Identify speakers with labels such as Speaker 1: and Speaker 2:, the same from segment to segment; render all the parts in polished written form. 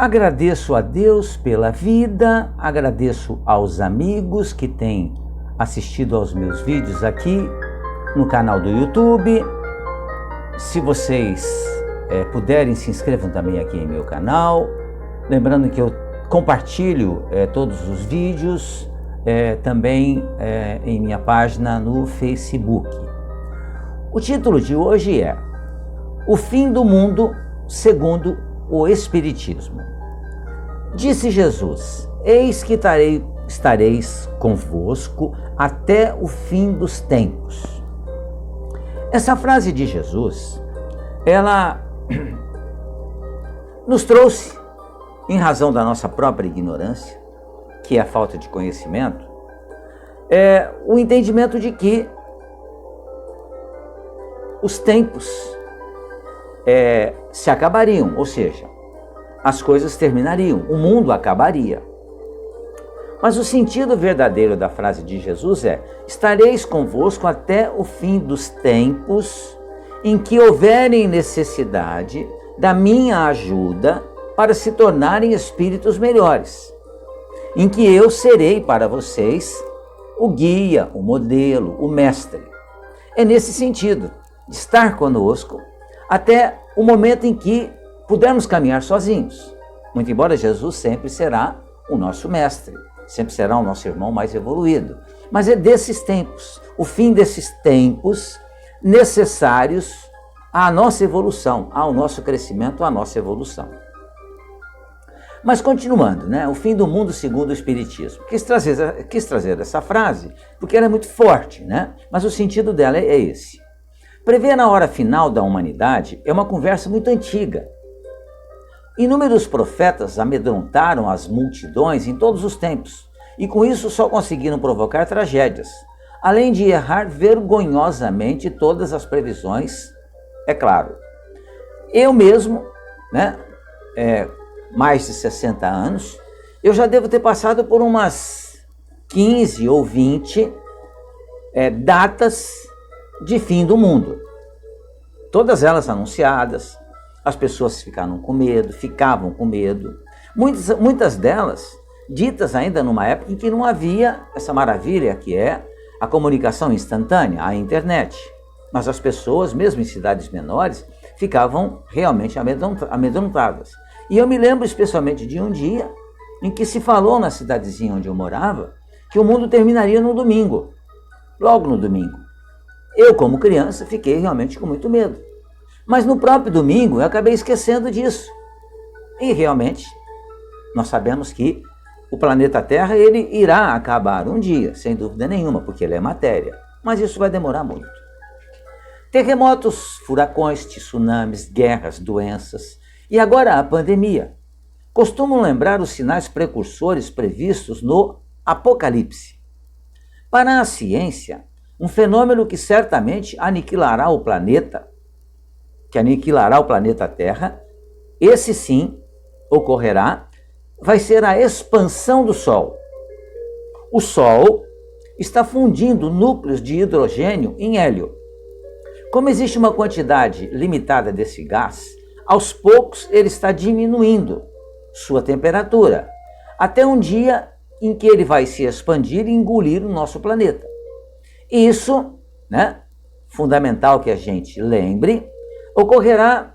Speaker 1: Agradeço a Deus pela vida, agradeço aos amigos que têm assistido aos meus vídeos aqui no canal do YouTube. Se vocês puderem, se inscrevam também aqui em meu canal. Lembrando que eu compartilho todos os vídeos também em minha página no Facebook. O título de hoje é O Fim do Mundo segundo o Espiritismo. Disse Jesus: Eis que estareis convosco até o fim dos tempos. Essa frase de Jesus, ela nos trouxe, em razão da nossa própria ignorância, que é a falta de conhecimento, o entendimento de que os tempos se acabariam, ou seja, as coisas terminariam, o mundo acabaria. Mas o sentido verdadeiro da frase de Jesus é: estareis convosco até o fim dos tempos, em que houverem necessidade da minha ajuda para se tornarem espíritos melhores, em que eu serei para vocês o guia, o modelo, o mestre. É nesse sentido, estar conosco até o momento em que pudermos caminhar sozinhos. Muito embora Jesus sempre será o nosso mestre, sempre será o nosso irmão mais evoluído. Mas é desses tempos, o fim desses tempos necessários à nossa evolução, ao nosso crescimento, à nossa evolução. Mas continuando, o fim do mundo segundo o Espiritismo. Quis trazer essa frase porque ela é muito forte, mas o sentido dela é esse. Prever a hora final da humanidade é uma conversa muito antiga. Inúmeros profetas amedrontaram as multidões em todos os tempos, e com isso só conseguiram provocar tragédias, além de errar vergonhosamente todas as previsões, é claro. Eu mesmo, mais de 60 anos, eu já devo ter passado por umas 15 ou 20 datas de fim do mundo. Todas elas anunciadas, as pessoas ficavam com medo, muitas delas ditas ainda numa época em que não havia essa maravilha que é a comunicação instantânea, a internet. Mas as pessoas, mesmo em cidades menores, ficavam realmente amedrontadas. E eu me lembro especialmente de um dia em que se falou na cidadezinha onde eu morava que o mundo terminaria no domingo, logo no domingo. Eu, como criança, fiquei realmente com muito medo. Mas no próprio domingo eu acabei esquecendo disso. E realmente nós sabemos que o planeta Terra ele irá acabar um dia, sem dúvida nenhuma, porque ele é matéria. Mas isso vai demorar muito. Terremotos, furacões, tsunamis, guerras, doenças e agora a pandemia costumam lembrar os sinais precursores previstos no Apocalipse. Para a ciência, um fenômeno que certamente aniquilará o planeta Terra, esse sim ocorrerá, vai ser a expansão do Sol. O Sol está fundindo núcleos de hidrogênio em hélio. Como existe uma quantidade limitada desse gás, aos poucos ele está diminuindo sua temperatura, até um dia em que ele vai se expandir e engolir o nosso planeta. Isso, fundamental que a gente lembre, ocorrerá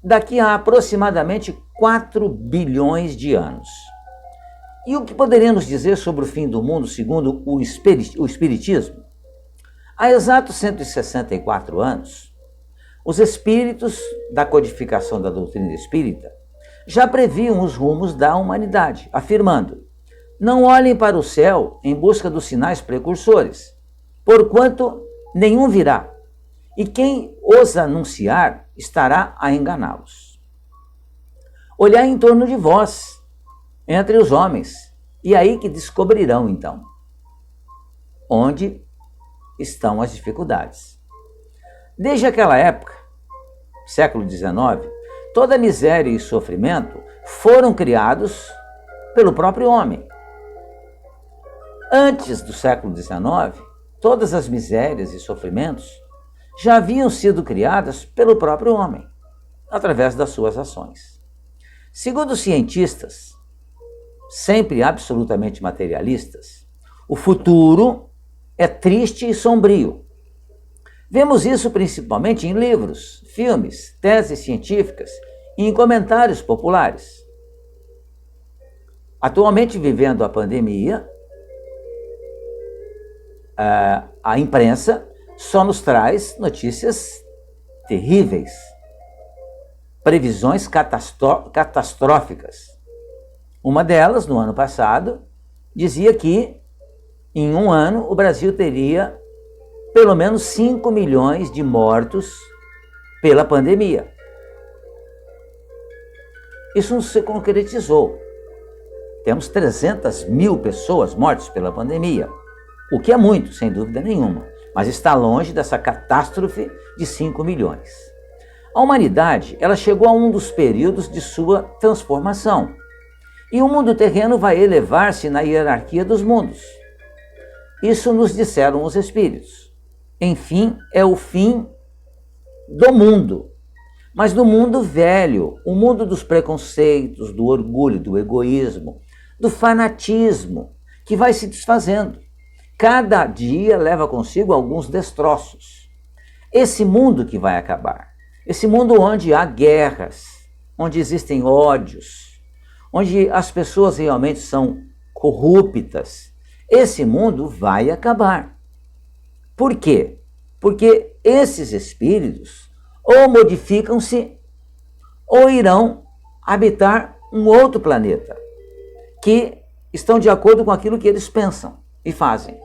Speaker 1: daqui a aproximadamente 4 bilhões de anos. E o que poderíamos dizer sobre o fim do mundo segundo o Espiritismo? Há exatos 164 anos, os espíritos da codificação da doutrina espírita já previam os rumos da humanidade, afirmando: não olhem para o céu em busca dos sinais precursores, porquanto nenhum virá, e quem os anunciar estará a enganá-los. Olhai em torno de vós, entre os homens, e aí que descobrirão, então, onde estão as dificuldades. Desde aquela época, século XIX, toda miséria e sofrimento foram criados pelo próprio homem. Antes do século XIX, todas as misérias e sofrimentos já haviam sido criadas pelo próprio homem, através das suas ações. Segundo os cientistas, sempre absolutamente materialistas, o futuro é triste e sombrio. Vemos isso principalmente em livros, filmes, teses científicas e em comentários populares. Atualmente, vivendo a pandemia, a imprensa só nos traz notícias terríveis, previsões catastróficas. Uma delas, no ano passado, dizia que em um ano o Brasil teria pelo menos 5 milhões de mortos pela pandemia. Isso não se concretizou. Temos 300 mil pessoas mortas pela pandemia, o que é muito, sem dúvida nenhuma, mas está longe dessa catástrofe de 5 milhões. A humanidade, ela chegou a um dos períodos de sua transformação, e o mundo terreno vai elevar-se na hierarquia dos mundos. Isso nos disseram os espíritos. Enfim, é o fim do mundo, mas do mundo velho, o mundo dos preconceitos, do orgulho, do egoísmo, do fanatismo, que vai se desfazendo. Cada dia leva consigo alguns destroços. Esse mundo que vai acabar, esse mundo onde há guerras, onde existem ódios, onde as pessoas realmente são corruptas, esse mundo vai acabar. Por quê? Porque esses espíritos ou modificam-se ou irão habitar um outro planeta, que estão de acordo com aquilo que eles pensam e fazem.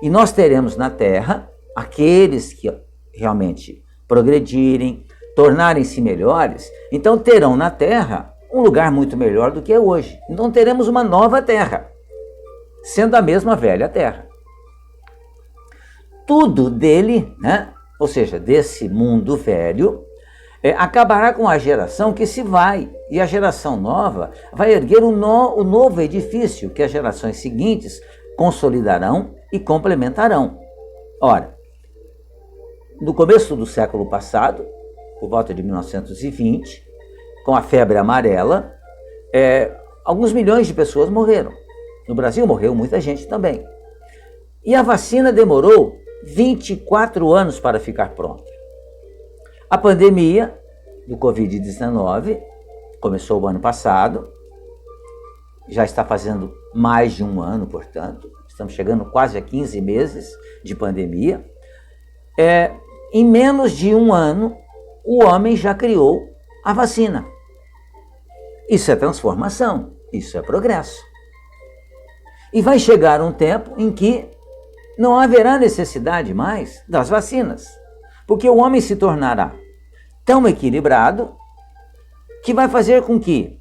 Speaker 1: E nós teremos na Terra aqueles que realmente progredirem, tornarem-se melhores, então terão na Terra um lugar muito melhor do que é hoje. Então teremos uma nova Terra, sendo a mesma velha Terra. Tudo dele, ou seja, desse mundo velho, acabará com a geração que se vai, e a geração nova vai erguer o novo edifício que as gerações seguintes consolidarão e complementarão. Ora, no começo do século passado, por volta de 1920, com a febre amarela, alguns milhões de pessoas morreram. No Brasil morreu muita gente também. E a vacina demorou 24 anos para ficar pronta. A pandemia do Covid-19 começou o ano passado, já está fazendo mais de um ano, portanto, estamos chegando quase a 15 meses de pandemia. Em menos de um ano, o homem já criou a vacina. Isso é transformação, isso é progresso. E vai chegar um tempo em que não haverá necessidade mais das vacinas, porque o homem se tornará tão equilibrado que vai fazer com que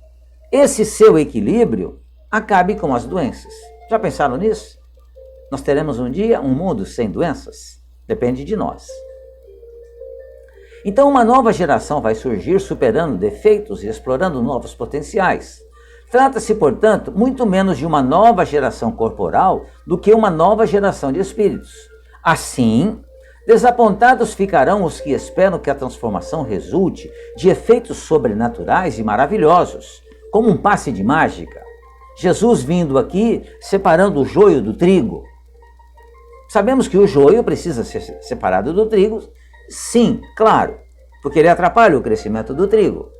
Speaker 1: esse seu equilíbrio acabe com as doenças. Já pensaram nisso? Nós teremos um dia um mundo sem doenças? Depende de nós. Então uma nova geração vai surgir superando defeitos e explorando novos potenciais. Trata-se, portanto, muito menos de uma nova geração corporal do que uma nova geração de espíritos. Assim, desapontados ficarão os que esperam que a transformação resulte de efeitos sobrenaturais e maravilhosos, como um passe de mágica. Jesus vindo aqui, separando o joio do trigo. Sabemos que o joio precisa ser separado do trigo, sim, claro, porque ele atrapalha o crescimento do trigo.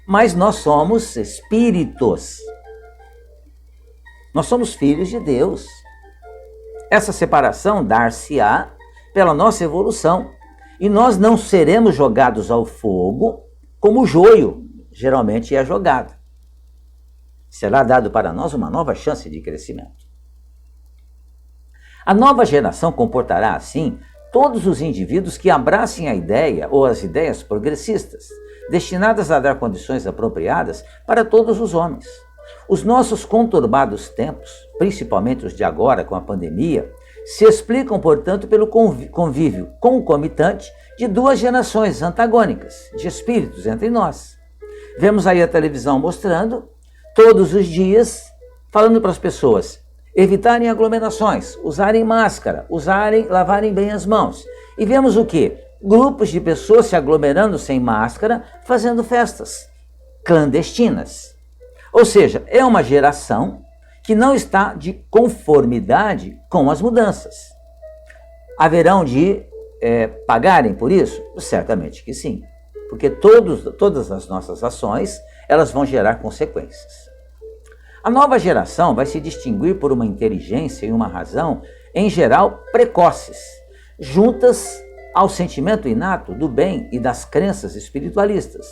Speaker 1: Mas nós somos espíritos. Nós somos filhos de Deus. Essa separação dar-se-á pela nossa evolução. E nós não seremos jogados ao fogo como o joio geralmente é jogado. Será dado para nós uma nova chance de crescimento. A nova geração comportará, assim, todos os indivíduos que abracem a ideia ou as ideias progressistas, destinadas a dar condições apropriadas para todos os homens. Os nossos conturbados tempos, principalmente os de agora com a pandemia, se explicam, portanto, pelo convívio concomitante de duas gerações antagônicas de espíritos entre nós. Vemos aí a televisão mostrando, todos os dias, falando para as pessoas evitarem aglomerações, usarem máscara, lavarem bem as mãos. E vemos o quê? Grupos de pessoas se aglomerando sem máscara, fazendo festas. clandestinas. Ou seja, é uma geração que não está de conformidade com as mudanças. Haverão de pagarem por isso? Certamente que sim, porque todas as nossas ações, elas vão gerar consequências. A nova geração vai se distinguir por uma inteligência e uma razão, em geral, precoces, juntas ao sentimento inato do bem e das crenças espiritualistas,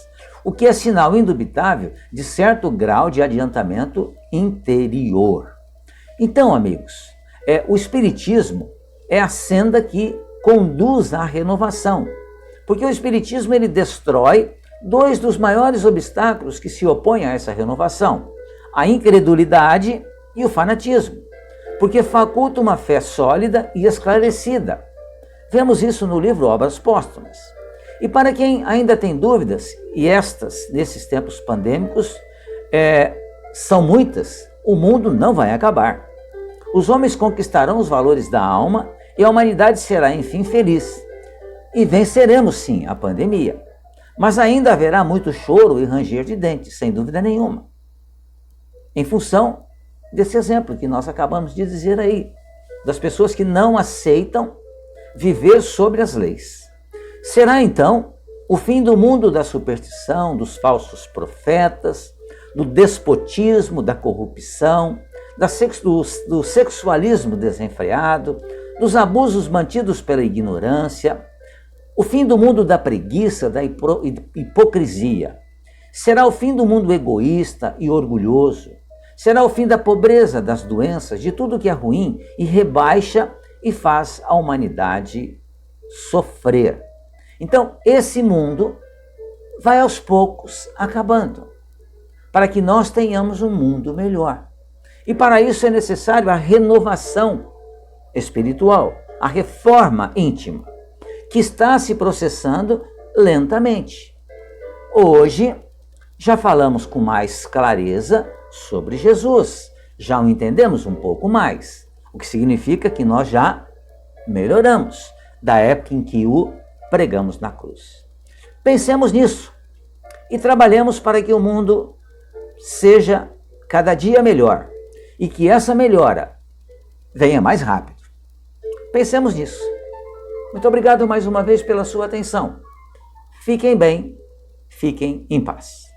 Speaker 1: o que é sinal indubitável de certo grau de adiantamento interior. Então, amigos, o Espiritismo é a senda que conduz à renovação, porque o Espiritismo ele destrói dois dos maiores obstáculos que se opõem a essa renovação: a incredulidade e o fanatismo, porque faculta uma fé sólida e esclarecida. Vemos isso no livro Obras Póstumas. E para quem ainda tem dúvidas, e estas, nesses tempos pandêmicos, são muitas, o mundo não vai acabar. Os homens conquistarão os valores da alma e a humanidade será, enfim, feliz. E venceremos, sim, a pandemia. Mas ainda haverá muito choro e ranger de dentes, sem dúvida nenhuma. Em função desse exemplo que nós acabamos de dizer aí, das pessoas que não aceitam viver sobre as leis. Será então o fim do mundo da superstição, dos falsos profetas, do despotismo, da corrupção, do sexualismo desenfreado, dos abusos mantidos pela ignorância, o fim do mundo da preguiça, da hipocrisia. Será o fim do mundo egoísta e orgulhoso. Será o fim da pobreza, das doenças, de tudo que é ruim e rebaixa e faz a humanidade sofrer. Então, esse mundo vai aos poucos acabando, para que nós tenhamos um mundo melhor. E para isso é necessário a renovação espiritual, a reforma íntima, que está se processando lentamente. Hoje, já falamos com mais clareza sobre Jesus, já o entendemos um pouco mais, o que significa que nós já melhoramos da época em que o pregamos na cruz. Pensemos nisso e trabalhemos para que o mundo seja cada dia melhor e que essa melhora venha mais rápido. Pensemos nisso. Muito obrigado mais uma vez pela sua atenção. Fiquem bem, fiquem em paz.